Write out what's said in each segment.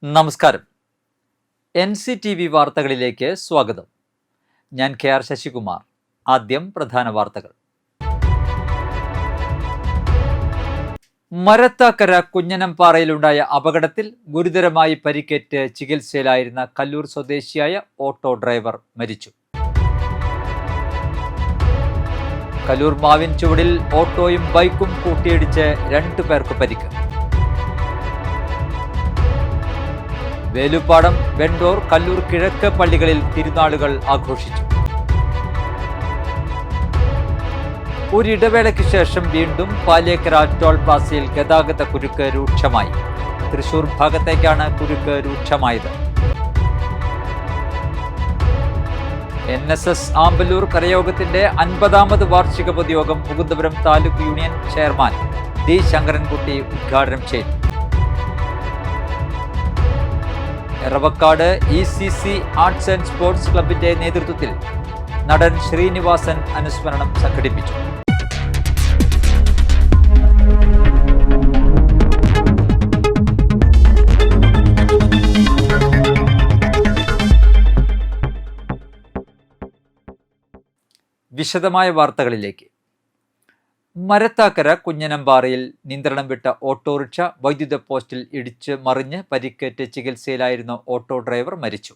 നമസ്കാരം. NCTV വാർത്തകളിലേക്ക് സ്വാഗതം. ഞാൻ KR ശശികുമാർ. ആദ്യം പ്രധാന വാർത്തകൾ. മരത്താക്കര കുഞ്ഞനംപാറയിലുണ്ടായ അപകടത്തിൽ ഗുരുതരമായി പരിക്കേറ്റ് ചികിത്സയിലായിരുന്ന കല്ലൂർ സ്വദേശിയായ ഓട്ടോ ഡ്രൈവർ മരിച്ചു. കല്ലൂർ മാവിൻ ചുവടിൽ ഓട്ടോയും ബൈക്കും കൂട്ടിയിടിച്ച് 2 പേർക്ക് പരിക്ക്. വേലുപ്പാടം, വെണ്ടൂർ, കല്ലൂർ കിഴക്ക് പള്ളികളിൽ തിരുനാളുകൾ ആഘോഷിച്ചു. ഒരിടവേളയ്ക്ക് ശേഷം വീണ്ടും പാലേക്കര ടോൾ പ്ലാസയിൽ ഗതാഗത കുരുക്ക് രൂക്ഷമായി. തൃശൂർ ഭാഗത്തേക്കാണ് കുരുക്ക് രൂക്ഷമായത്. NSS ആമ്പല്ലൂർ കരയോഗത്തിന്റെ 50ാമത് വാർഷിക പൊതുയോഗം Mukundapuram taluk union chairman D. Sankarankutty ഉദ്ഘാടനം ചെയ്തു. Eravakkad ECC arts and sports ക്ലബിന്റെ നേതൃത്വത്തിൽ നടൻ ശ്രീനിവാസൻ അനുസ്മരണം സംഘടിപ്പിച്ചു. വിശദമായ വാർത്തകളിലേക്ക്. മരത്താക്കര കുഞ്ഞനംപാറയിൽ നിയന്ത്രണം വിട്ട ഓട്ടോറിക്ഷ വൈദ്യുത പോസ്റ്റിൽ ഇടിച്ച് മറിഞ്ഞ് പരിക്കേറ്റ് ചികിത്സയിലായിരുന്ന ഓട്ടോ ഡ്രൈവർ മരിച്ചു.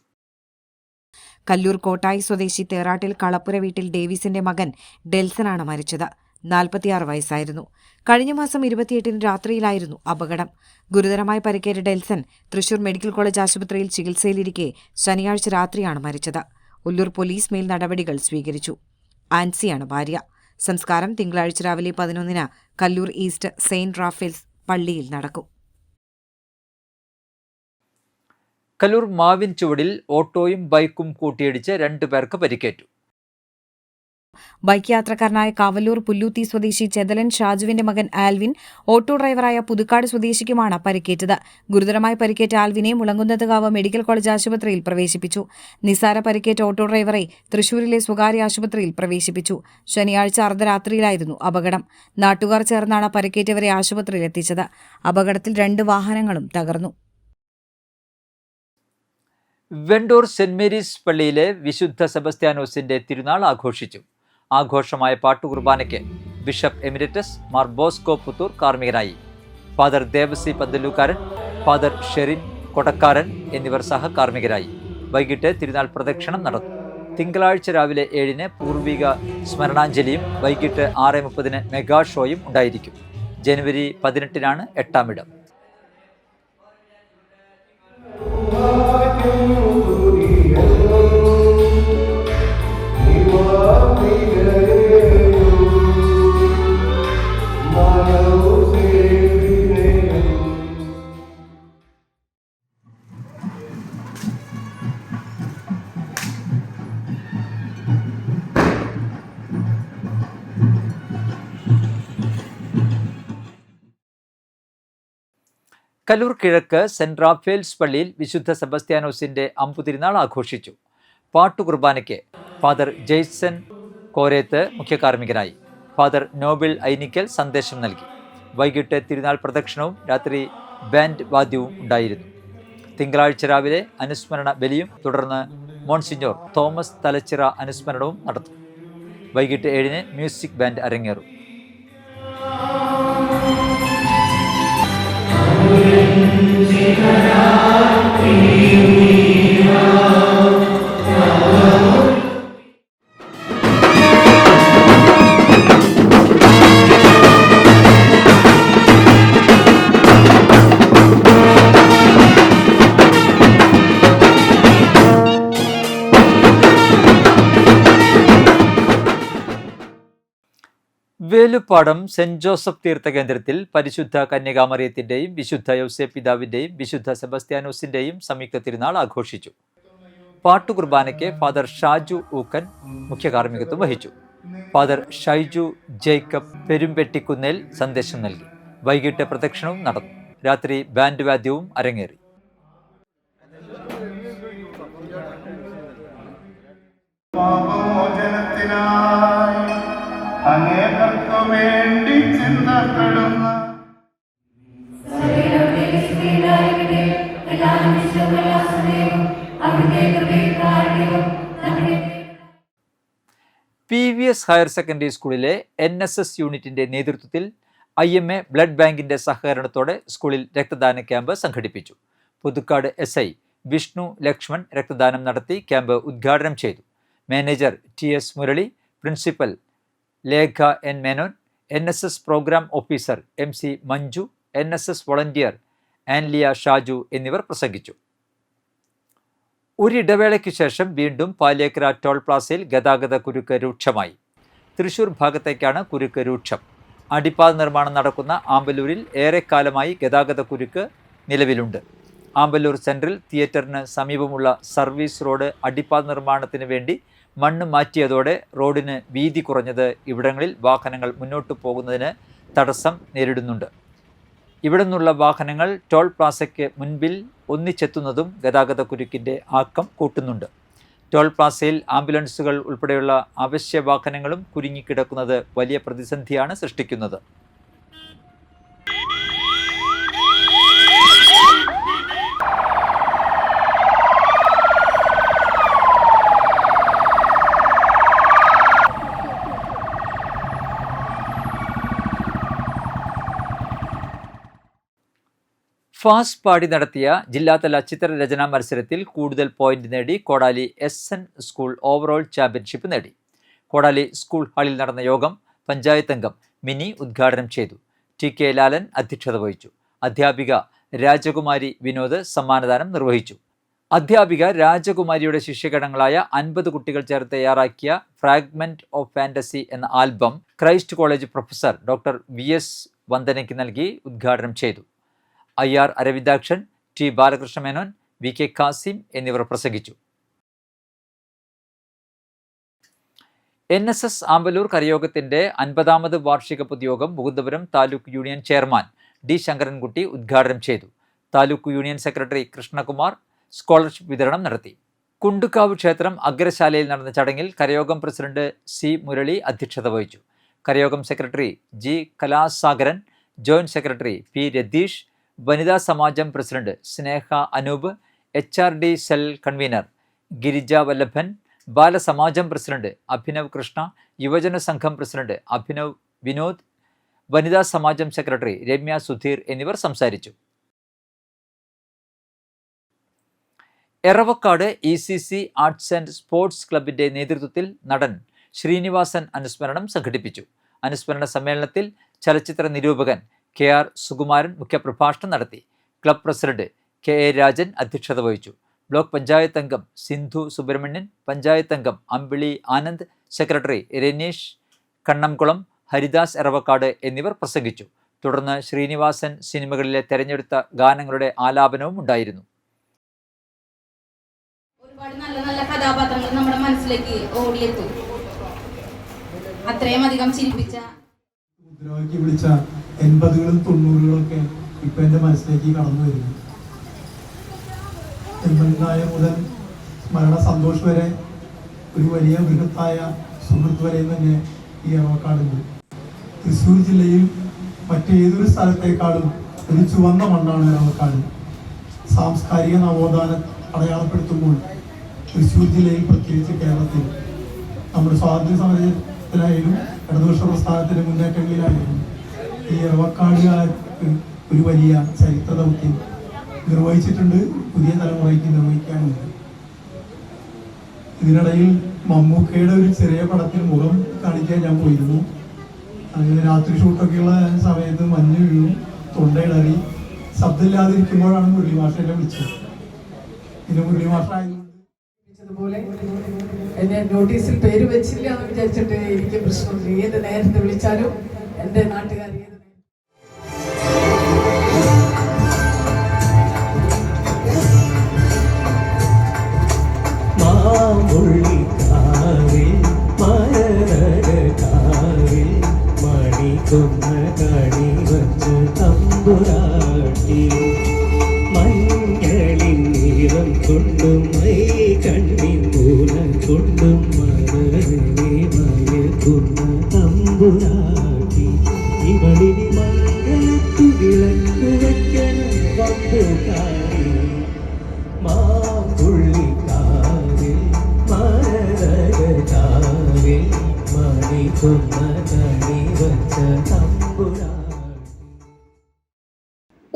കല്ലൂർ കോട്ടായി സ്വദേശി തേറാട്ടിൽ കളപ്പുര വീട്ടിൽ ഡേവിസിന്റെ മകൻ ഡെൽസനാണ് മരിച്ചത്. 46 വയസ്സായിരുന്നു. കഴിഞ്ഞ മാസം 28-ന് രാത്രിയിലായിരുന്നു അപകടം. ഗുരുതരമായി പരിക്കേറ്റ ഡെൽസൺ തൃശൂർ മെഡിക്കൽ കോളേജ് ആശുപത്രിയിൽ ചികിത്സയിലിരിക്കെ ശനിയാഴ്ച രാത്രിയാണ് മരിച്ചത്. ഉള്ളൂർ പോലീസ് മേൽ നടപടികൾ സ്വീകരിച്ചു. ആൻസിയാണ് ഭാര്യ. സംസ്കാരം തിങ്കളാഴ്ച രാവിലെ 11-ന് കല്ലൂർ ഈസ്റ്റ് സെയിന്റ് റാഫേൽസ് പള്ളിയിൽ നടക്കും. കല്ലൂർ മാവിൻ ചുവടിൽ ഓട്ടോയും ബൈക്കും കൂട്ടിയിടിച്ച് 2 പേർക്ക് പരിക്കേറ്റു. ബൈക്ക് യാത്രക്കാരനായ കാവല്ലൂർ പുല്ലൂത്തി സ്വദേശി ചെതലൻ ഷാജുവിന്റെ മകൻ ആൽവിൻ, ഓട്ടോ ഡ്രൈവറായ പുതുക്കാട് സ്വദേശിക്കുമാണ് പരിക്കേറ്റത്. ഗുരുതരമായി പരിക്കേറ്റ ആൽവിനെ മുളങ്കുന്നത്തുകാവ് മെഡിക്കൽ കോളേജ് ആശുപത്രിയിൽ പ്രവേശിപ്പിച്ചു. നിസാര പരിക്കേറ്റ ഓട്ടോ ഡ്രൈവറെ തൃശൂരിലെ സ്വകാര്യ ആശുപത്രിയിൽ പ്രവേശിപ്പിച്ചു. ശനിയാഴ്ച അർദ്ധരാത്രിയിലായിരുന്നു അപകടം. നാട്ടുകാർ ചേർന്നാണ് പരിക്കേറ്റവരെ ആശുപത്രിയിൽ എത്തിച്ചത്. അപകടത്തിൽ 2 വാഹനങ്ങളും തകർന്നു. വെണ്ടൂർ സെന്റ് മേരീസ് പള്ളിയിലെ വിശുദ്ധ സെബസ്ത്യാനോസിന്റെ തിരുനാൾ ആഘോഷിച്ചു. ആഘോഷമായ പാട്ടുകുർബാനയ്ക്ക് ബിഷപ്പ് എമിരറ്റസ് മാർ ബോസ്കോ പുത്തൂർ കാർമ്മികനായി. ഫാദർ ദേവസി പന്തലൂക്കാരൻ, ഫാദർ ഷെറിൻ കൊടക്കാരൻ എന്നിവർ സഹകാർമ്മികരായി. വൈകിട്ട് തിരുനാൾ പ്രദക്ഷിണം നടന്നു. തിങ്കളാഴ്ച രാവിലെ 7-ന് പൂർവിക സ്മരണാഞ്ജലിയും വൈകിട്ട് 6:30-ന് മെഗാ ഷോയും ഉണ്ടായിരിക്കും. ജനുവരി 18-നാണ് 8ാം ഇടം. കല്ലൂർ കിഴക്ക് സെന്റ് റാഫേൽസ് പള്ളിയിൽ വിശുദ്ധ സെബസ്ത്യാനോസിന്റെ അമ്പുതിരുനാൾ ആഘോഷിച്ചു. പാട്ടുകുർബാനയ്ക്ക് ഫാദർ ജെയ്സൺ കോരേത്ത് മുഖ്യകാർമ്മികനായി. ഫാദർ നോബിൾ ഐനിക്കൽ സന്ദേശം നൽകി. വൈകിട്ട് തിരുനാൾ പ്രദക്ഷിണവും രാത്രി ബാൻഡ് വാദ്യവും ഉണ്ടായിരുന്നു. തിങ്കളാഴ്ച രാവിലെ അനുസ്മരണ ബലിയും തുടർന്ന് മോൺസിഞ്ഞോർ തോമസ് തലച്ചിറ അനുസ്മരണവും നടത്തും. വൈകിട്ട് 7-ന് മ്യൂസിക് ബാൻഡ് അരങ്ങേറും. വേലുപ്പാടം സെന്റ് ജോസഫ് തീർത്ഥകേന്ദ്രത്തിൽ പരിശുദ്ധ കന്യകാമറിയത്തിന്റെയും വിശുദ്ധ യൗസേപ്പ് പിതാവിന്റെയും വിശുദ്ധ സെബസ്ത്യാനോസിന്റെയും സംയുക്ത തിരുനാൾ ആഘോഷിച്ചു. പാട്ടുകുർബാനയ്ക്ക് ഫാദർ ഷാജു ഊക്കൻ മുഖ്യകാർമ്മികത്വം വഹിച്ചു. ഫാദർ ഷൈജു ജേക്കബ് പെരുമ്പെട്ടിക്കുന്നേൽ സന്ദേശം നൽകി. വൈകിട്ട് പ്രദക്ഷിണവും നടന്നു. രാത്രി ബാൻഡ് വാദ്യവും അരങ്ങേറി. അങ്ങേക്കു വേണ്ടി ചിന്തപ്പെടുന്ന EVS ഹയർ സെക്കൻഡറി സ്കൂളിലെ NSS യൂണിറ്റിന്റെ നേതൃത്വത്തിൽ IMA ബ്ലഡ് ബാങ്കിന്റെ സഹകരണത്തോടെ സ്കൂളിൽ രക്തദാന ക്യാമ്പ് സംഘടിപ്പിച്ചു. പുതുക്കാട് SI വിഷ്ണു ലക്ഷ്മൺ രക്തദാനം നടത്തി ക്യാമ്പ് ഉദ്ഘാടനം ചെയ്തു. Manager TS Murali, principal Lekha N Menon, NSS programme officer MC Manju, NSS volunteer Anliya Shaju എന്നിവർ പ്രസംഗിച്ചു. ഒരിടവേളയ്ക്ക് ശേഷം വീണ്ടും പാലിയേക്കര ടോൾ പ്ലാസയിൽ ഗതാഗത കുരുക്ക് രൂക്ഷമായി. തൃശൂർ ഭാഗത്തേക്കാണ് കുരുക്ക് രൂക്ഷം. അടിപ്പാത നിർമ്മാണം നടക്കുന്ന ആമ്പല്ലൂരിൽ ഏറെക്കാലമായി ഗതാഗത കുരുക്ക് നിലവിലുണ്ട്. ആമ്പല്ലൂർ സെൻട്രൽ തിയേറ്ററിന് സമീപമുള്ള സർവീസ് റോഡ് അടിപ്പാത നിർമ്മാണത്തിന് വേണ്ടി മണ്ണ് മാറ്റിയതോടെ റോഡിന് വീതി കുറഞ്ഞത് ഇവിടങ്ങളിൽ വാഹനങ്ങൾ മുന്നോട്ട് പോകുന്നതിന് തടസ്സം നേരിടുന്നുണ്ട്. ഇവിടെ നിന്നുള്ള വാഹനങ്ങൾ ടോൾ പ്ലാസയ്ക്ക് മുൻപിൽ ഒന്നിച്ചെത്തുന്നതും ഗതാഗത കുരുക്കിൻ്റെ ആക്കം കൂട്ടുന്നുണ്ട്. ടോൾ പ്ലാസയിൽ ആംബുലൻസുകൾ ഉൾപ്പെടെയുള്ള അവശ്യ വാഹനങ്ങളും കുരുങ്ങിക്കിടക്കുന്നത് വലിയ പ്രതിസന്ധിയാണ് സൃഷ്ടിക്കുന്നത്. ഫാസ്റ്റ് പാടി നടത്തിയ ജില്ലാതല ചിത്രരചനാ മത്സരത്തിൽ കൂടുതൽ പോയിന്റ് നേടി കോടാലി SN സ്കൂൾ ഓവറോൾ ചാമ്പ്യൻഷിപ്പ് നേടി. കോടാലി സ്കൂൾ ഹാളിൽ നടന്ന യോഗം പഞ്ചായത്ത് അംഗം മിനി ഉദ്ഘാടനം ചെയ്തു. TK ലാലൻ അധ്യക്ഷത വഹിച്ചു. അധ്യാപിക രാജകുമാരി വിനോദ് സമ്മാനദാനം നിർവഹിച്ചു. അധ്യാപിക രാജകുമാരിയുടെ ശിഷ്യഗണങ്ങളായ 50 കുട്ടികൾ ചേർത്ത് തയ്യാറാക്കിയ ഫ്രാഗ്മെന്റ് ഓഫ് ഫാന്റസി എന്ന album Christ college professor doctor VS വന്ദനയ്ക്ക് നൽകി ഉദ്ഘാടനം ചെയ്തു. IR Aravindakshan, T Balakrishna Menon, VK Kasim എന്നിവർ പ്രസംഗിച്ചു. NSS ആമ്പല്ലൂർ കരയോഗത്തിന്റെ 50ാമത് വാർഷിക പൊതുയോഗം Mukundapuram taluk union chairman D Sankarankutty ഉദ്ഘാടനം ചെയ്തു. Taluk union secretary Krishnakumar scholarship വിതരണം നടത്തി. കുണ്ടുകാവ് ക്ഷേത്രം അഗ്രശാലയിൽ നടന്ന ചടങ്ങിൽ കരയോഗം പ്രസിഡന്റ് C മുരളി അധ്യക്ഷത വഹിച്ചു. കരയോഗം secretary G Kalasagaran, joint secretary P Ratheesh, വനിതാ സമാജം president Sneha Anoop, HRD cell convener Girija Vallabhan, ബാലസമാജം പ്രസിഡന്റ് അഭിനവ് കൃഷ്ണ, യുവജന സംഘം പ്രസിഡന്റ് അഭിനവ് വിനോദ്, വനിതാ സമാജം സെക്രട്ടറി രമ്യ സുധീർ എന്നിവർ സംസാരിച്ചു. Eravakkad ECC arts and sports ക്ലബിന്റെ നേതൃത്വത്തിൽ നടൻ ശ്രീനിവാസൻ അനുസ്മരണം സംഘടിപ്പിച്ചു. അനുസ്മരണ സമ്മേളനത്തിൽ ചലച്ചിത്ര നിരൂപകൻ KR സുകുമാരൻ മുഖ്യപ്രഭാഷണം നടത്തി. ക്ലബ് പ്രസിഡന്റ് KA രാജൻ അധ്യക്ഷത വഹിച്ചു. ബ്ലോക്ക് പഞ്ചായത്ത് അംഗം സിന്ധു സുബ്രഹ്മണ്യൻ, പഞ്ചായത്ത് അംഗം അമ്പിളി ആനന്ദ്, സെക്രട്ടറി രനീഷ് കണ്ണംകുളം, ഹരിദാസ് എറവക്കാട് എന്നിവർ പ്രസംഗിച്ചു. തുടർന്ന് ശ്രീനിവാസൻ സിനിമകളിലെ തെരഞ്ഞെടുത്ത ഗാനങ്ങളുടെ ആലാപനവും ഉണ്ടായിരുന്നു. ഒരുപാട് നല്ല നല്ല കഥാപാത്രങ്ങൾ നമ്മുടെ മനസ്സിലേക്ക് ഓടിയെത്തും. അത്രയും അധികം ചിരിപ്പിച്ച വിളിച്ച 80കളും 90കളൊക്കെ ഇപ്പൊ എന്റെ മനസ്സിലേക്ക് കടന്നു വരുന്നു. ജന്മനായ മുതൽ മരണ സന്തോഷ് വരെ ഒരു വലിയ ബൃഹത്തായ സുഹൃത്ത് വരെ തന്നെ ഈ എറവക്കാടുണ്ട്. തൃശ്ശൂർ ജില്ലയിൽ മറ്റേതൊരു സ്ഥലത്തേക്കാളും ഒരു ചുവന്ന മണ്ണാണ് എറവക്കാട്. സാംസ്കാരിക നവോത്ഥാനം അടയാളപ്പെടുത്തുമ്പോൾ തൃശ്ശൂർ ജില്ലയിൽ, പ്രത്യേകിച്ച് കേരളത്തിൽ, നമ്മുടെ സ്വാതന്ത്ര്യ സമരത്തിലായാലും ഇടതുപക്ഷ പ്രസ്ഥാനത്തിന്റെ മുന്നേറ്റങ്ങളിലായാലും ഈ എറവക്കാടുകാർക്ക് ഒരു വലിയ ചരിത്ര ദൗത്യം നിർവഹിച്ചിട്ടുണ്ട്, പുതിയ തലമുറയ്ക്ക് നിർവഹിക്കാനുണ്ട്. ഇതിനിടയിൽ മമ്മൂക്കയുടെ ഒരു ചെറിയ പടത്തിൽ മുഖം കാണിക്കാൻ ഞാൻ പോയിരുന്നു. അങ്ങനെ രാത്രി ഷൂട്ടൊക്കെയുള്ള സമയത്ത് മഞ്ഞ് വീഴും, തൊണ്ടയിടറി, ശബ്ദമില്ലാതിരിക്കുമ്പോഴാണ് മുരളി മാഷ എന്നെ വിളിച്ചത്. പിന്നെ മുരളി മാഷ പോലെ എന്നെ നോട്ടീസിൽ പേര് വെച്ചില്ല എന്ന് വിചാരിച്ചിട്ട് എനിക്ക് പ്രശ്നമില്ല. ഏത് നേരത്തെ വിളിച്ചാലും എൻ്റെ നാട്ടുകാർ മാ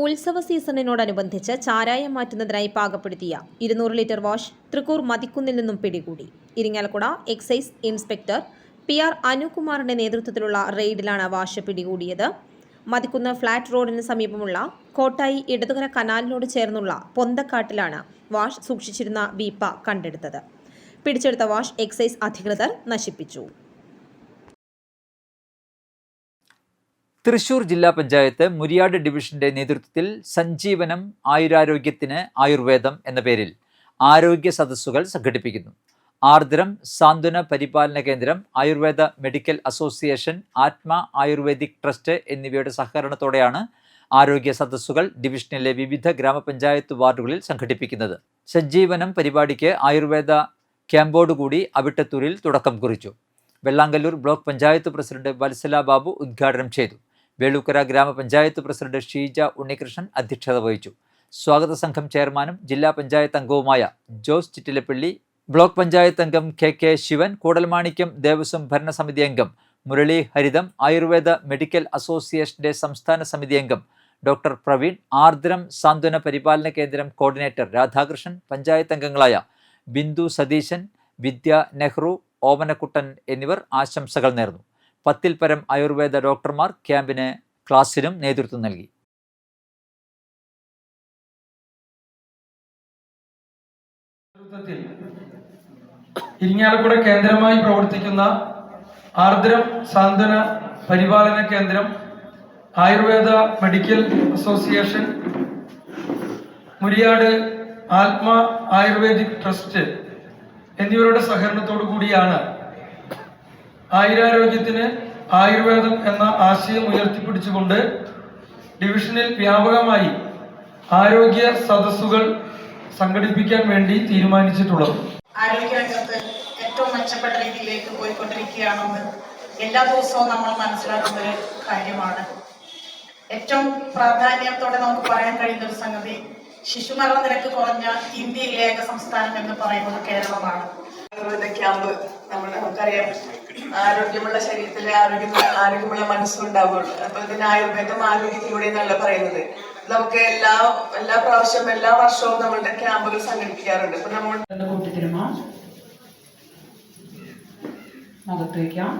ഉത്സവ സീസണിനോടനുബന്ധിച്ച് ചാരായം മാറ്റുന്നതിനായി പാകപ്പെടുത്തിയ 200 ലിറ്റർ വാഷ് തൃക്കൂർ മതിക്കുന്നിൽ നിന്നും പിടികൂടി. ഇരിങ്ങാലക്കുട എക്സൈസ് ഇൻസ്പെക്ടർ PR അനുകുമാറിന്റെ നേതൃത്വത്തിലുള്ള റെയ്ഡിലാണ് വാഷ് പിടികൂടിയത്. മതിക്കുന്ന് ഫ്ളാറ്റ് റോഡിന് സമീപമുള്ള കോട്ടായി ഇടതുകര കനാലിനോട് ചേർന്നുള്ള പൊന്തക്കാട്ടിലാണ് വാഷ് സൂക്ഷിച്ചിരുന്ന വീപ്പ കണ്ടെടുത്തത്. പിടിച്ചെടുത്ത വാഷ് എക്സൈസ് അധികൃതർ നശിപ്പിച്ചു. തൃശൂർ ജില്ലാ പഞ്ചായത്ത് മുരിയാട് ഡിവിഷന്റെ നേതൃത്വത്തിൽ സഞ്ജീവനം ആയുരാരോഗ്യത്തിന് ആയുർവേദം എന്ന പേരിൽ ആരോഗ്യ സദസ്സുകൾ സംഘടിപ്പിക്കുന്നു. ആർദ്രം സാന്ത്വന പരിപാലന കേന്ദ്രം, ആയുർവേദ മെഡിക്കൽ അസോസിയേഷൻ, ആത്മ ആയുർവേദിക് ട്രസ്റ്റ് എന്നിവയുടെ സഹകരണത്തോടെയാണ് ആരോഗ്യ സദസ്സുകൾ ഡിവിഷനിലെ വിവിധ ഗ്രാമപഞ്ചായത്ത് വാർഡുകളിൽ സംഘടിപ്പിക്കുന്നത്. സഞ്ജീവനം പരിപാടിക്ക് ആയുർവേദ ക്യാമ്പോടുകൂടി അവിട്ടത്തൂരിൽ തുടക്കം കുറിച്ചു. വെള്ളാങ്കല്ലൂർ ബ്ലോക്ക് പഞ്ചായത്ത് പ്രസിഡന്റ് വത്സല ബാബു ഉദ്ഘാടനം ചെയ്തു. വേളൂക്കര ഗ്രാമപഞ്ചായത്ത് പ്രസിഡന്റ് ഷീജ ഉണ്ണികൃഷ്ണൻ അധ്യക്ഷത വഹിച്ചു. സ്വാഗത സംഘം ചെയർമാനും ജില്ലാ പഞ്ചായത്ത് അംഗവുമായ ജോസ് ചിറ്റിലപ്പള്ളി, ബ്ലോക്ക് പഞ്ചായത്ത് അംഗം KK ശിവൻ, കൂടൽമാണിക്യം ദേവസ്വം ഭരണസമിതി അംഗം മുരളി ഹരിതം, ആയുർവേദ മെഡിക്കൽ അസോസിയേഷന്റെ സംസ്ഥാന സമിതി അംഗം ഡോക്ടർ പ്രവീൺ, ആർദ്രം സാന്ത്വന പരിപാലന കേന്ദ്രം കോർഡിനേറ്റർ രാധാകൃഷ്ണൻ, പഞ്ചായത്ത് അംഗങ്ങളായ ബിന്ദു സതീശൻ, വിദ്യ നെഹ്റു, ഓമനക്കുട്ടൻ എന്നിവർ ആശംസകൾ നേർന്നു. 10-ൽ പരം ആയുർവേദ ഡോക്ടർമാർ ക്യാമ്പിന് ക്ലാസ്സിനും നേതൃത്വം നൽകി. ഇരിങ്ങാലക്കുട കേന്ദ്രമായി പ്രവർത്തിക്കുന്ന ആർദ്രം സാന്ത്വന പരിപാലന കേന്ദ്രം, ആയുർവേദ മെഡിക്കൽ അസോസിയേഷൻ, മുരിയാട് ആത്മ ആയുർവേദിക് ട്രസ്റ്റ് എന്നിവരുടെ സഹകരണത്തോടു കൂടിയാണ് ആയുരാരോഗ്യത്തിന് ആയുർവേദം എന്ന ആശയം ഉയർത്തിപ്പിടിച്ചുകൊണ്ട് ഡിവിഷനിൽ വ്യാപകമായി ആരോഗ്യ സദസ്സുകൾ സംഘടിപ്പിക്കാൻ വേണ്ടി തീരുമാനിച്ചിട്ടുള്ളത്. ആരോഗ്യരംഗത്ത് ഏറ്റവും മെച്ചപ്പെട്ട രീതിയിലേക്ക് പോയിക്കൊണ്ടിരിക്കുകയാണെന്ന് എല്ലാ ദിവസവും നമ്മൾ മനസ്സിലാക്കുന്ന ഒരു കാര്യമാണ്. ഏറ്റവും പ്രാധാന്യത്തോടെ നമുക്ക് പറയാൻ കഴിയുന്ന ഒരു സംഗതി, ശിശുമരണ നിരക്ക് കുറഞ്ഞ ഇന്ത്യയിലെ ഏക സംസ്ഥാനം എന്ന് പറയുന്നത് കേരളമാണ്. ആയുർവേദ ക്യാമ്പ് നമുക്കറിയാം, ആരോഗ്യമുള്ള ശരീരത്തിലെ ആരോഗ്യമുള്ള മനസ്സുണ്ടാവുകയുള്ളൂ. അപ്പൊ ഇതിന് ആയുർവേദം ആരോഗ്യത്തിലൂടെ എന്നല്ല പറയുന്നത്. നമുക്ക് എല്ലാ പ്രാവശ്യവും എല്ലാ വർഷവും നമ്മളുടെ ക്യാമ്പുകൾ സംഘടിപ്പിക്കാറുണ്ട്. ഇപ്പൊ നമ്മൾ കൂട്ടിത്തിരുമ മുഖത്ത് വയ്ക്കാം.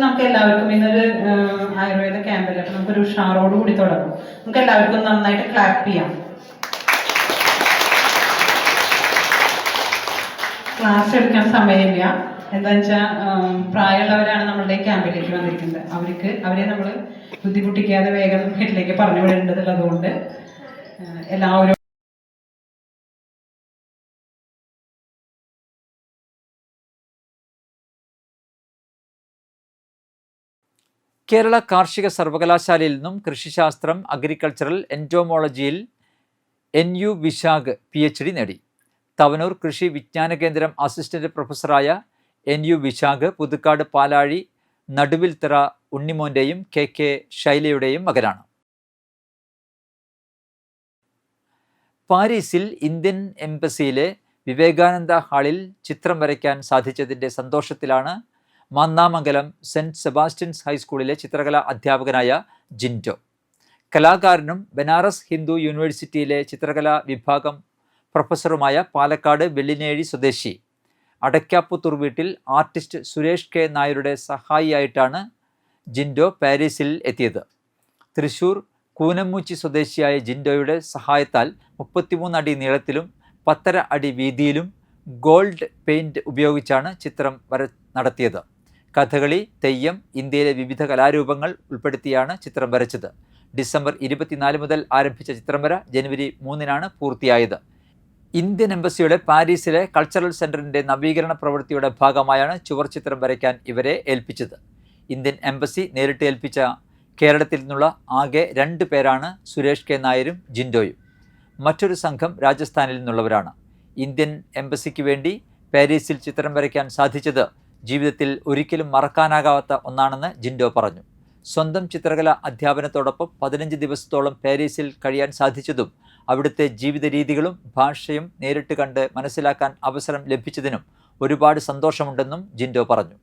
നമുക്ക് എല്ലാവർക്കും ഇന്നൊരു ആയുർവേദ ക്യാമ്പല്ല, അപ്പൊ നമുക്കൊരു ഉഷാറോട് കൂടി തുടങ്ങും. നമുക്ക് എല്ലാവർക്കും നന്നായിട്ട് ക്ലാപ്പ് ചെയ്യാം. ക്ലാസ് എടുക്കാൻ സമയമില്ല. എന്താണെന്ന് വെച്ചാൽ പ്രായമുള്ളവരാണ് നമ്മളുടെ ക്യാമ്പിലേക്ക് വന്നിരിക്കുന്നത്. അവരെ നമ്മൾ ബുദ്ധിമുട്ടിക്കാതെ വേഗം വീട്ടിലേക്ക് പറഞ്ഞു വിടേണ്ടതുള്ളതുകൊണ്ട് എല്ലാവരും കേരള കാർഷിക സർവകലാശാലയിൽ നിന്നും കൃഷിശാസ്ത്രം, അഗ്രികൾച്ചറൽ എൻറ്റോമോളജിയിൽ NU വിശാഖ് PhD നേടി. തവനൂർ കൃഷി വിജ്ഞാന കേന്ദ്രം അസിസ്റ്റന്റ് പ്രൊഫസറായ NU വിശാഖ് പുതുക്കാട് പാലാഴി നടുവിൽത്തറ ഉണ്ണിമോന്റെയും KK ശൈലയുടെയും മകനാണ്. പാരീസിൽ ഇന്ത്യൻ എംബസിയിലെ വിവേകാനന്ദ ഹാളിൽ ചിത്രം വരയ്ക്കാൻ സാധിച്ചതിൻ്റെ സന്തോഷത്തിലാണ് മാന്നാമംഗലം സെൻറ്റ് സെബാസ്റ്റ്യൻസ് ഹൈസ്കൂളിലെ ചിത്രകലാ അധ്യാപകനായ ജിൻഡോ. കലാകാരനും ബനാറസ് ഹിന്ദു യൂണിവേഴ്സിറ്റിയിലെ ചിത്രകലാ വിഭാഗം പ്രൊഫസറുമായ പാലക്കാട് വെള്ളിനേഴി സ്വദേശി അടയ്ക്കാപ്പുത്തൂർ വീട്ടിൽ ആർട്ടിസ്റ്റ് സുരേഷ് K നായരുടെ സഹായിയായിട്ടാണ് ജിൻഡോ പാരീസിൽ എത്തിയത്. തൃശൂർ കൂനമ്മൂച്ചി സ്വദേശിയായ ജിൻഡോയുടെ സഹായത്താൽ 33 അടി നീളത്തിലും 10.5 അടി വീതിയിലും ഗോൾഡ് പെയിൻറ് ഉപയോഗിച്ചാണ് ചിത്രം നടത്തിയത്. കഥകളി, തെയ്യം, ഇന്ത്യയിലെ വിവിധ കലാരൂപങ്ങൾ ഉൾപ്പെടുത്തിയാണ് ചിത്രം വരച്ചത്. ഡിസംബർ 24 മുതൽ ആരംഭിച്ച ചിത്രം വര ജനുവരി 3-നാണ് പൂർത്തിയായത്. ഇന്ത്യൻ എംബസിയുടെ പാരീസിലെ കൾച്ചറൽ സെന്ററിന്റെ നവീകരണ പ്രവൃത്തിയുടെ ഭാഗമായാണ് ചുവർ ചിത്രം വരയ്ക്കാൻ ഇവരെ ഏൽപ്പിച്ചത്. ഇന്ത്യൻ എംബസി നേരിട്ട് ഏൽപ്പിച്ച കേരളത്തിൽ നിന്നുള്ള ആകെ 2 പേരാണ് സുരേഷ് K നായരും ജിൻഡോയും. മറ്റൊരു സംഘം രാജസ്ഥാനിൽ നിന്നുള്ളവരാണ്. ഇന്ത്യൻ എംബസിക്ക് വേണ്ടി പാരീസിൽ ചിത്രം വരയ്ക്കാൻ സാധിച്ചത് ജീവിതത്തിൽ ഒരിക്കലും മറക്കാനാകാത്ത ഒന്നാണെന്ന് ജിൻഡോ പറഞ്ഞു. സ്വന്തം ചിത്രകല അധ്യാപനത്തോടൊപ്പം 15 ദിവസത്തോളം പാരീസിൽ കഴിയാൻ സാധിച്ചതും അവിടുത്തെ ജീവിത രീതികളും ഭാഷയും നേരിട്ട് കണ്ട് മനസ്സിലാക്കാൻ അവസരം ലഭിച്ചതിനും ഒരുപാട് സന്തോഷമുണ്ടെന്നും ജിൻഡോ പറഞ്ഞു.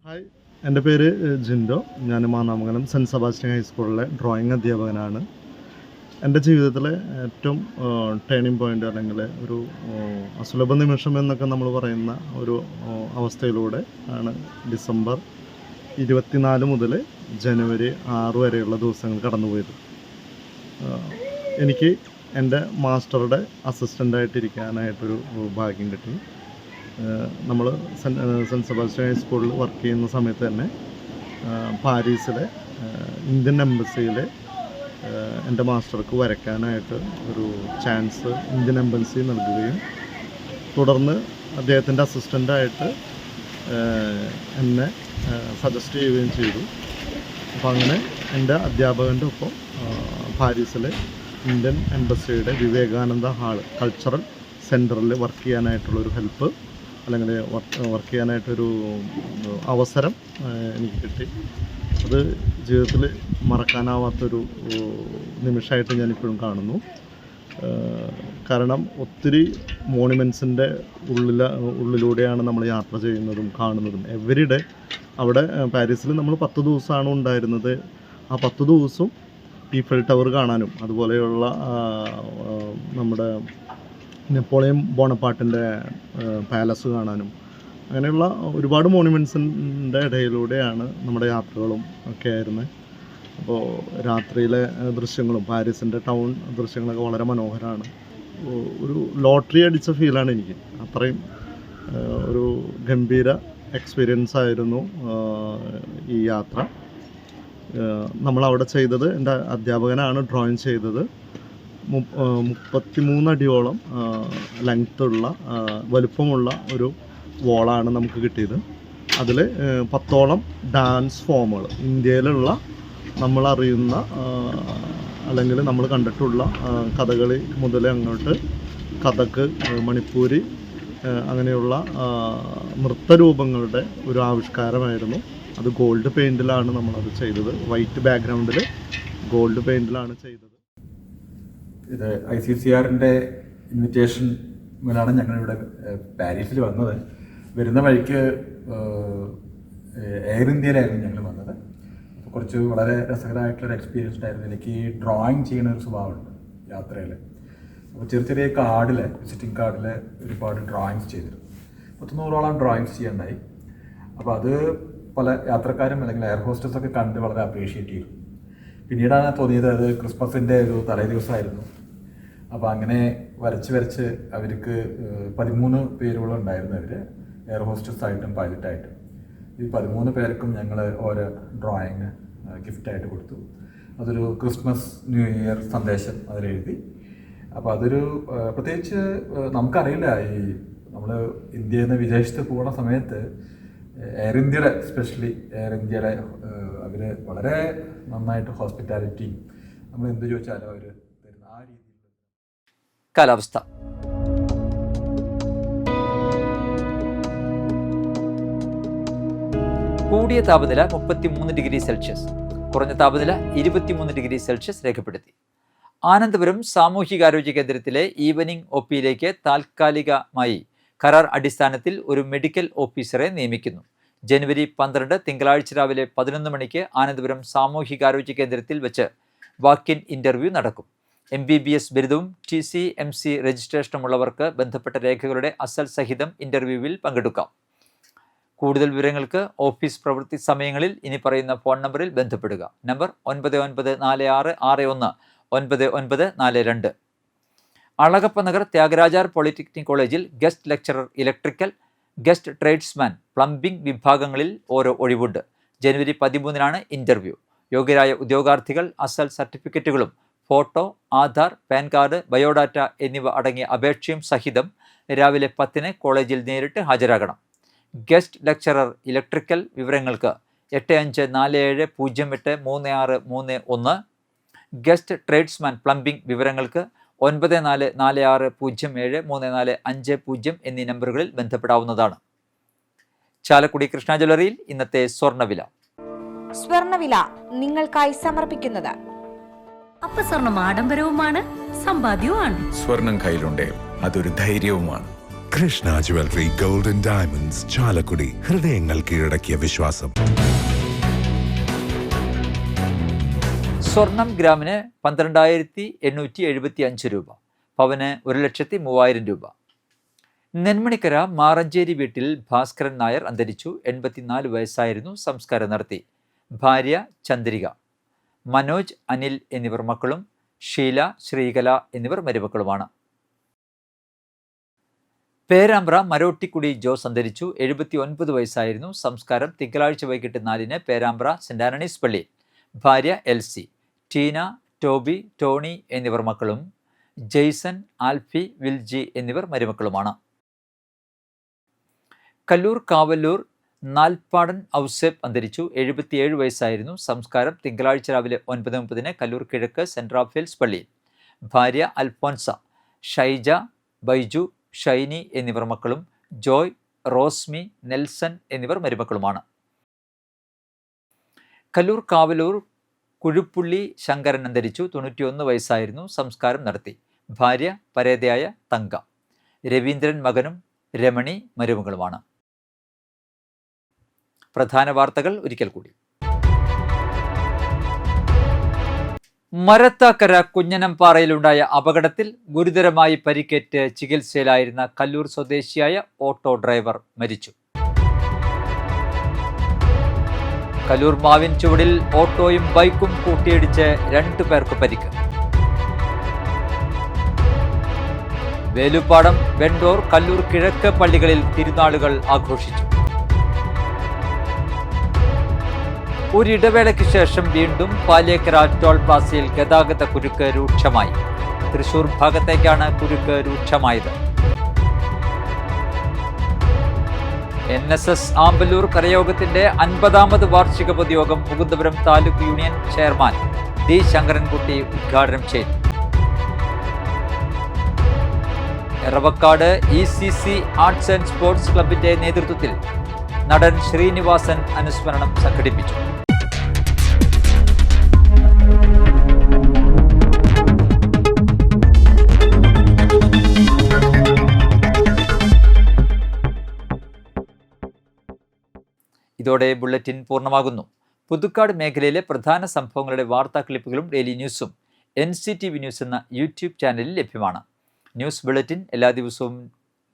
ഹായ്, എൻ്റെ പേര് ജിൻഡോ. ഞാൻ മാന്നാമംഗലം സെൻറ്റ് സെബാസ്റ്റ്യൻ ഹൈസ്കൂളിലെ ഡ്രോയിങ് അധ്യാപകനാണ്. എൻ്റെ ജീവിതത്തിലെ ഏറ്റവും ടേണിംഗ് പോയിൻ്റ് അല്ലെങ്കിൽ ഒരു അസുലഭ നിമിഷം എന്നൊക്കെ നമ്മൾ പറയുന്ന ഒരു അവസ്ഥയിലൂടെ ആണ് ഡിസംബർ 24 മുതൽ ജനുവരി 6 വരെയുള്ള ദിവസങ്ങൾ കടന്നുപോയത്. എനിക്ക് എൻ്റെ മാസ്റ്ററുടെ അസിസ്റ്റൻ്റായിട്ടിരിക്കാനായിട്ടൊരു ഭാഗ്യം കിട്ടി. നമ്മൾ സെൻറ്റ് സെബാസ്റ്റ്യൻ ഹൈസ്കൂളിൽ വർക്ക് ചെയ്യുന്ന സമയത്ത് തന്നെ പാരീസിലെ ഇന്ത്യൻ എംബസിയിലെ എൻ്റെ മാസ്റ്റർക്ക് വരയ്ക്കാനായിട്ട് ഒരു ചാൻസ് ഇന്ത്യൻ എംബസി നൽകുകയും തുടർന്ന് അദ്ദേഹത്തിൻ്റെ അസിസ്റ്റൻ്റായിട്ട് എന്നെ സജസ്റ്റ് ചെയ്യുകയും ചെയ്തു. അപ്പോൾ അങ്ങനെ എൻ്റെ അധ്യാപകൻ്റെ ഒപ്പം പാരീസിലെ ഇന്ത്യൻ എംബസിയുടെ വിവേകാനന്ദ ഹാൾ കൾച്ചറൽ സെൻറ്ററിൽ വർക്ക് ചെയ്യാനായിട്ടുള്ളൊരു ഹെൽപ്പ് അല്ലെങ്കിൽ വർക്ക് ചെയ്യാനായിട്ടൊരു അവസരം എനിക്ക് കിട്ടി. അത് ജീവിതത്തിൽ മറക്കാനാവാത്തൊരു നിമിഷമായിട്ട് ഞാനിപ്പോഴും കാണുന്നു. കാരണം ഒത്തിരി മോണുമെൻറ്റ്സിൻ്റെ ഉള്ളിലൂടെയാണ് നമ്മൾ യാത്ര ചെയ്യുന്നതും കാണുന്നതും. എവരി ഡേ അവിടെ പാരീസിൽ നമ്മൾ 10 ദിവസമാണ് ഉണ്ടായിരുന്നത്. ആ 10 ദിവസവും ഈഫൽ ടവർ കാണാനും അതുപോലെയുള്ള നമ്മുടെ നെപ്പോളിയൻ ബോണപ്പാർട്ടിൻ്റെ പാലസ് കാണാനും അങ്ങനെയുള്ള ഒരുപാട് മോണുമെൻറ്റ്സിൻ്റെ ഇടയിലൂടെയാണ് നമ്മുടെ യാത്രകളും ഒക്കെ ആയിരുന്നത്. അപ്പോൾ രാത്രിയിലെ ദൃശ്യങ്ങളും പാരീസിൻ്റെ ടൗൺ ദൃശ്യങ്ങളൊക്കെ വളരെ മനോഹരമാണ്. ഒരു ലോട്ടറി അടിച്ച ഫീലാണ് എനിക്ക്. അത്രയും ഒരു ഗംഭീര എക്സ്പീരിയൻസ് ആയിരുന്നു ഈ യാത്ര. നമ്മളവിടെ ചെയ്തത്, എൻ്റെ അധ്യാപകനാണ് ഡ്രോയിങ് ചെയ്തത്. 33 അടിയോളം ലെങ്ത്തുള്ള വലുപ്പമുള്ള ഒരു വോളാണ് നമുക്ക് കിട്ടിയത്. അതിൽ 10ഓളം ഡാൻസ് ഫോമുകൾ, ഇന്ത്യയിലുള്ള നമ്മളറിയുന്ന അല്ലെങ്കിൽ നമ്മൾ കണ്ടിട്ടുള്ള കഥകളി മുതൽ അങ്ങോട്ട് കഥക്ക്, മണിപ്പൂരി അങ്ങനെയുള്ള നൃത്തരൂപങ്ങളുടെ ഒരു ആവിഷ്കാരമായിരുന്നു. അത് ഗോൾഡ് പെയിൻറ്റിലാണ് നമ്മളത് ചെയ്തത്. വൈറ്റ് ബാക്ക്ഗ്രൗണ്ടിൽ ഗോൾഡ് പെയിൻറ്റിലാണ് ചെയ്തത്. ഇത് ICCRൻ്റെ ഇൻവിറ്റേഷൻ മൂലമാണ് ഞങ്ങളിവിടെ പാരീസിൽ വന്നത്. വരുന്ന വഴിക്ക് എയർ ഇന്ത്യയിലായിരുന്നു ഞങ്ങൾ വന്നത്. അപ്പോൾ കുറച്ച് വളരെ രസകരമായിട്ടുള്ളൊരു എക്സ്പീരിയൻസ് ആയിരുന്നു. എനിക്ക് ഈ ഡ്രോയിങ് ചെയ്യുന്ന ഒരു സ്വഭാവമുണ്ട് യാത്രയിൽ. അപ്പോൾ ചെറിയ കാർഡിൽ, വിസിറ്റിംഗ് കാർഡിൽ ഒരുപാട് ഡ്രോയിങ്സ് ചെയ്തിരുന്നു. 100ഓളം ഡ്രോയിങ്സ് ചെയ്യാനുണ്ടായി. അപ്പോൾ അത് പല യാത്രക്കാരും അല്ലെങ്കിൽ എയർ ഹോസ്റ്റസൊക്കെ കണ്ട് വളരെ അപ്രീഷിയേറ്റ് ചെയ്തു. പിന്നീടാണ് തോന്നിയത് അത് ക്രിസ്മസിൻ്റെ ഒരു തലേ ദിവസമായിരുന്നു. അപ്പോൾ അങ്ങനെ വരച്ച് അവർക്ക് 13 പേരോളം ഉണ്ടായിരുന്നു. അവർ എയർ ഹോസ്റ്റസായിട്ടും പൈലറ്റായിട്ടും. ഈ 13 പേർക്കും ഞങ്ങൾ ഓരോ ഡ്രോയിങ് ഗിഫ്റ്റായിട്ട് കൊടുത്തു. അതൊരു ക്രിസ്മസ്, ന്യൂ ഇയർ സന്ദേശം അതിലെഴുതി. അപ്പോൾ അതൊരു പ്രത്യേകിച്ച് നമുക്കറിയില്ല, ഈ നമ്മൾ ഇന്ത്യയിൽ നിന്ന് വിദേശത്ത് പോകുന്ന സമയത്ത് എയർ ഇന്ത്യയുടെ, സ്പെഷ്യലി എയർ ഇന്ത്യയുടെ അവർ വളരെ നന്നായിട്ട് ഹോസ്പിറ്റാലിറ്റി, നമ്മൾ എന്ത് ചോദിച്ചാലും അവർ തരുന്ന ആ രീതിയിൽ. കാലാവസ്ഥ. കൂടിയ താപനില 33 ഡിഗ്രി സെൽഷ്യസ്, കുറഞ്ഞ താപനില 23 ഡിഗ്രി സെൽഷ്യസ് രേഖപ്പെടുത്തി. ആനന്ദപുരം സാമൂഹികാരോഗ്യ കേന്ദ്രത്തിലെ ഈവനിംഗ് OPയിലേക്ക് താൽക്കാലികമായി കരാർ അടിസ്ഥാനത്തിൽ ഒരു മെഡിക്കൽ ഓഫീസറെ നിയമിക്കുന്നു. ജനുവരി 12 തിങ്കളാഴ്ച രാവിലെ 11 മണിക്ക് ആനന്ദപുരം സാമൂഹികാരോഗ്യ കേന്ദ്രത്തിൽ വെച്ച് വാക്ക്-ഇൻ ഇൻ്റർവ്യൂ നടക്കും. MBBS ബിരുദവും TCMC രജിസ്ട്രേഷനുമുള്ളവർക്ക് ബന്ധപ്പെട്ട രേഖകളുടെ അസൽ സഹിതം ഇൻ്റർവ്യൂവിൽ പങ്കെടുക്കാം. കൂടുതൽ വിവരങ്ങൾക്ക് ഓഫീസ് പ്രവൃത്തി സമയങ്ങളിൽ ഇനി പറയുന്ന ഫോൺ നമ്പറിൽ ബന്ധപ്പെടുക. നമ്പർ 9946619942. അളഗപ്പ നഗർ ത്യാഗരാജാർ പോളിടെക്നിക് കോളേജിൽ guest lecturer electrical, guest tradesman, plumbing വിഭാഗങ്ങളിൽ ഓരോ ഒഴിവുണ്ട്. ജനുവരി 13 ഇൻ്റർവ്യൂ. യോഗ്യരായ ഉദ്യോഗാർത്ഥികൾ അസൽ സർട്ടിഫിക്കറ്റുകളും photo, Aadhaar, pan card, biodata എന്നിവ അടങ്ങിയ അപേക്ഷയും സഹിതം രാവിലെ 10 കോളേജിൽ നേരിട്ട് ഹാജരാകണം. ഗസ്റ്റ് ലെക്ചറർ ഇലക്ട്രിക്കൽ വിവരങ്ങൾക്ക് 8547083631. ഗസ്റ്റ് ട്രേഡ്സ്മാൻ പ്ലംബിംഗ് വിവരങ്ങൾക്ക് 9446073450 എന്നീ നമ്പറുകളിൽ ബന്ധപ്പെടാവുന്നതാണ്. ചാലക്കുടി കൃഷ്ണ ജ്വല്ലറിയിൽ ഇന്നത്തെ സ്വർണ്ണവില. സ്വർണ്ണവില നിങ്ങൾക്കായി സമർപ്പിക്കുന്നത് അപ്പസ്വർണം ആഡംബരവുമാണ്, സമ്പാദ്യവുമാണ്. സ്വർണം കയ്യിലുണ്ടേ അതൊരു ധൈര്യവുമാണ്. Krishna jewellery golden diamonds, Chalakudy. ഹൃദയങ്ങൾ കീഴടക്കിയ വിശ്വാസം. സ്വർണം ഗ്രാമിന് 12,875 രൂപ, പവന് 1,03,000 രൂപ. നെന്മണിക്കര മാറഞ്ചേരി വീട്ടിൽ ഭാസ്കരൻ നായർ അന്തരിച്ചു. 84 വയസ്സായിരുന്നു. സംസ്കാരം നടത്തി. ഭാര്യ ചന്ദ്രിക, മനോജ്, അനിൽ എന്നിവർ മക്കളും, ഷീല, ശ്രീകല എന്നിവർ മരുമക്കളുമാണ്. പേരാമ്പ്ര മരോട്ടിക്കുടി ജോസ് അന്തരിച്ചു. 79 വയസ്സായിരുന്നു. സംസ്കാരം തിങ്കളാഴ്ച വൈകിട്ട് 4-ന് പേരാമ്പ്ര സെന്റ് ആന്റണീസ് പള്ളിയിൽ. ഭാര്യ എൽസി, ടീന, ടോബി, ടോണി എന്നിവർ മക്കളും, ജെയ്സൺ, ആൽഫി, വിൽജി എന്നിവർ മരുമക്കളുമാണ്. കല്ലൂർ കാവല്ലൂർ നാൽപ്പാടൻ ഔസേപ്പ് അന്തരിച്ചു. 77 വയസ്സായിരുന്നു. സംസ്കാരം തിങ്കളാഴ്ച രാവിലെ 9:30-ന് കല്ലൂർ കിഴക്ക് സെന്റ് റാഫേൽസ് പള്ളിയിൽ. ഭാര്യ അൽഫോൻസ, ഷൈജ, ബൈജു, ഷൈനി എന്നിവർ മക്കളും, ജോയ്, റോസ്മി, നെൽസൺ എന്നിവർ മരുമക്കളുമാണ്. കല്ലൂർ കാവലൂർ കുഴുപ്പുള്ളി ശങ്കരൻ അന്തരിച്ചു. 91 വയസ്സായിരുന്നു. സംസ്കാരം നടത്തി. ഭാര്യ പരേതയായ തങ്ക, രവീന്ദ്രൻ മകനും, രമണി മരുമകളുമാണ്. പ്രധാന വാർത്തകൾ ഒരിക്കൽ കൂടി. മരത്താക്കര കുഞ്ഞനംപാറയിലുണ്ടായ അപകടത്തിൽ ഗുരുതരമായി പരിക്കേറ്റ് ചികിത്സയിലായിരുന്ന കല്ലൂർ സ്വദേശിയായ ഓട്ടോ ഡ്രൈവർ മരിച്ചു. കല്ലൂർ മാവിൻ ചുവടിൽ ഓട്ടോയും ബൈക്കും കൂട്ടിയിടിച്ച് 2 പേർക്ക് പരിക്ക്. വേലുപ്പാടം, വെണ്ടൂർ, കല്ലൂർ കിഴക്ക് പള്ളികളിൽ തിരുനാളുകൾ ആഘോഷിച്ചു. ഒരിടവേളയ്ക്ക് ശേഷം വീണ്ടും പാലേക്കര ടോൾ പ്ലാസയിൽ ഗതാഗത കുരുക്ക് രൂക്ഷമായി. തൃശൂർ ഭാഗത്തേക്കാണ് കുരുക്ക് രൂക്ഷമായത്. NSS ആമ്പല്ലൂർ കരയോഗത്തിന്റെ 50ാമത് വാർഷിക പൊതുയോഗം Mukundapuram taluk union chairman D Sankarankutty ഉദ്ഘാടനം ചെയ്തു. Eravakkad ECC arts and sports ക്ലബിന്റെ നേതൃത്വത്തിൽ നടൻ ശ്രീനിവാസൻ അനുസ്മരണം സംഘടിപ്പിച്ചു. ഇതോടെ ബുള്ളറ്റിൻ പൂർണ്ണമാകുന്നു. പുതുക്കാട് മേഖലയിലെ പ്രധാന സംഭവങ്ങളുടെ വാർത്താ ക്ലിപ്പുകളും ഡെയിലി ന്യൂസും NCTV ന്യൂസ് എന്ന യൂട്യൂബ് ചാനലിൽ ലഭ്യമാണ്. ന്യൂസ് ബുള്ളറ്റിൻ എല്ലാ ദിവസവും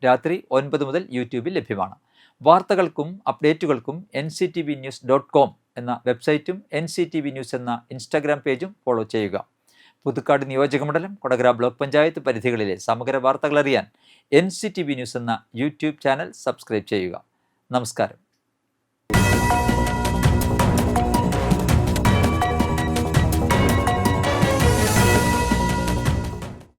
രാത്രി 9 മുതൽ യൂട്യൂബിൽ ലഭ്യമാണ്. വാർത്തകൾക്കും അപ്ഡേറ്റുകൾക്കും nctvnews.com എന്ന വെബ്സൈറ്റും NCTV ന്യൂസ് എന്ന ഇൻസ്റ്റാഗ്രാം പേജും ഫോളോ ചെയ്യുക. പുതുക്കാട് നിയോജകമണ്ഡലം, കൊടകര ബ്ലോക്ക് പഞ്ചായത്ത് പരിധികളിലെ സമഗ്ര വാർത്തകൾ അറിയാൻ NCTV ന്യൂസ് എന്ന യൂട്യൂബ് ചാനൽ സബ്സ്ക്രൈബ് ചെയ്യുക. നമസ്കാരം.